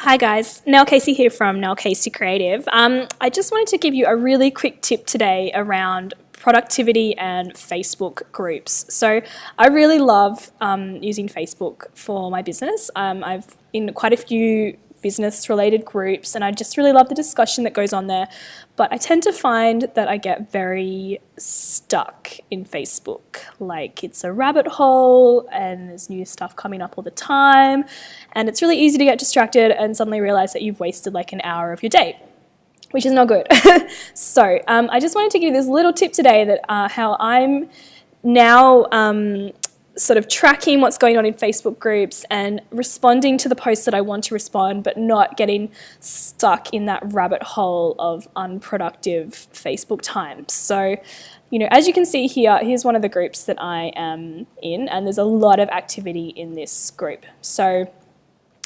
Hi guys, Nell Casey here from Nell Casey Creative. I just wanted to give you a really quick tip today around productivity and Facebook groups. So I really love using Facebook for my business. I've in quite a few business related groups and I just really love the discussion that goes on there, but I tend to find that I get very stuck in Facebook. Like it's a rabbit hole and there's new stuff coming up all the time and it's really easy to get distracted and suddenly realize that you've wasted like an hour of your day, which is not good. So I just wanted to give you this little tip today that how I'm now sort of tracking what's going on in Facebook groups and responding to the posts that I want to respond, but not getting stuck in that rabbit hole of unproductive Facebook time. So, you know, as you can see here, here's one of the groups that I am in, and there's a lot of activity in this group. So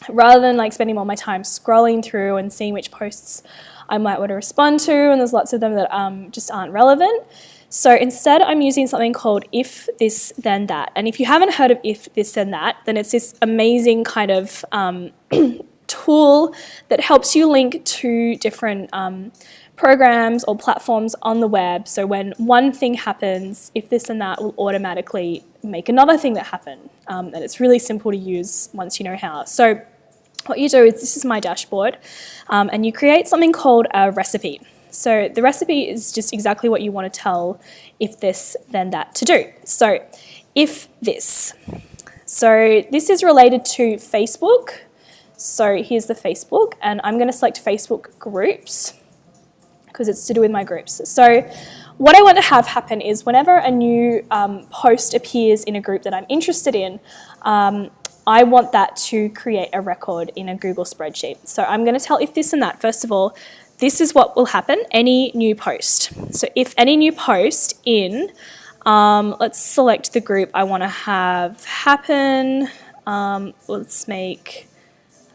rather than like spending all my time scrolling through and seeing which posts I might want to respond to, and there's lots of them that just aren't relevant. So instead I'm using something called If This Then That. And if you haven't heard of If This Then That, then it's this amazing kind of tool that helps you link to different programs or platforms on the web. So when one thing happens, If This Then That will automatically make another thing that happen. And it's really simple to use once you know how. So what you do is, this is my dashboard, and you create something called a recipe. So the recipe is just exactly what you want to tell If This Then That to do. So if this. So this is related to Facebook. So here's the Facebook, and I'm going to select Facebook groups because it's to do with my groups. So what I want to have happen is whenever a new post appears in a group that I'm interested in, I want that to create a record in a Google spreadsheet. So I'm going to tell If This and That. First of all, this is what will happen, any new post. So if any new post in, let's select the group I want to have happen. Let's make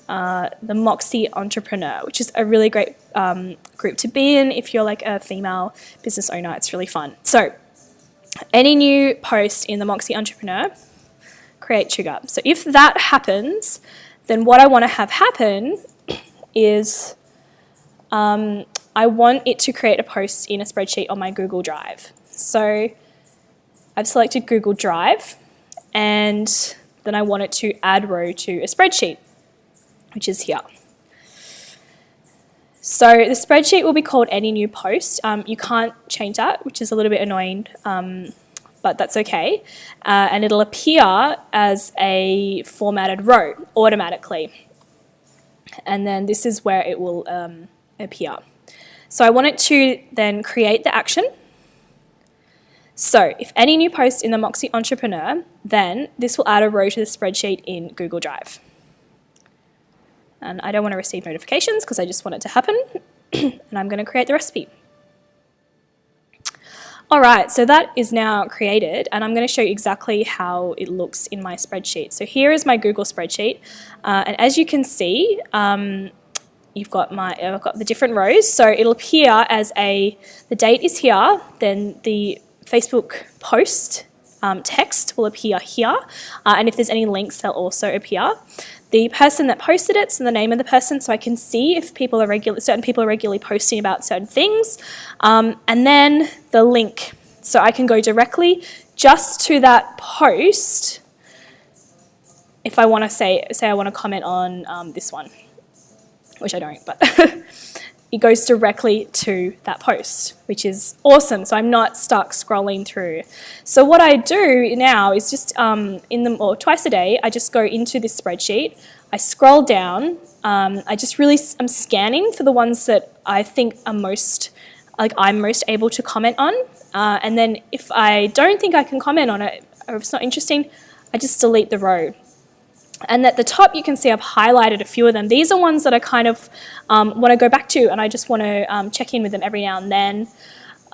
the Moxie Entrepreneur, which is a really great group to be in if you're like a female business owner. It's really fun. So any new post in the Moxie Entrepreneur, create trigger. So if that happens, then what I want to have happen is I want it to create a post in a spreadsheet on my Google Drive. So I've selected Google Drive, and then I want it to add row to a spreadsheet, which is here. So the spreadsheet will be called Any New Post. You can't change that, which is a little bit annoying, but that's okay. And it'll appear as a formatted row automatically. And then this is where it will appear. So I want it to then create the action. So if any new post in the Moxie Entrepreneur, then this will add a row to the spreadsheet in Google Drive. And I don't want to receive notifications because I just want it to happen. And I'm going to create the recipe. All right, so that is now created, and I'm going to show you exactly how it looks in my spreadsheet. So here is my Google spreadsheet, and as you can see, I've got the different rows. So it'll appear as the date is here, then the Facebook post text will appear here, and if there's any links, they'll also appear. The person that posted it, so the name of the person, so I can see if certain people are regularly posting about certain things, and then the link. So I can go directly just to that post if I want to say I want to comment on this one, which I don't, but it goes directly to that post, which is awesome. So I'm not stuck scrolling through. So what I do now is just twice a day, I just go into this spreadsheet, I scroll down, I'm scanning for the ones that I think are I'm most able to comment on. And then if I don't think I can comment on it, or if it's not interesting, I just delete the row. And at the top, you can see I've highlighted a few of them. These are ones that I kind of want to go back to, and I just want to check in with them every now and then.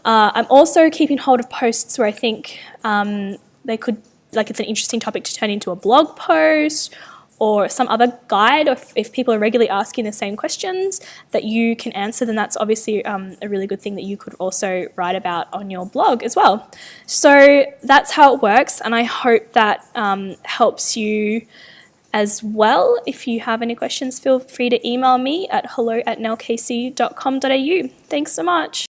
I'm also keeping hold of posts where I think they could, like it's an interesting topic to turn into a blog post or some other guide, or if people are regularly asking the same questions that you can answer, then that's obviously a really good thing that you could also write about on your blog as well. So that's how it works, and I hope that helps you as well. If you have any questions, feel free to email me at hello@nelkc.com.au. Thanks so much.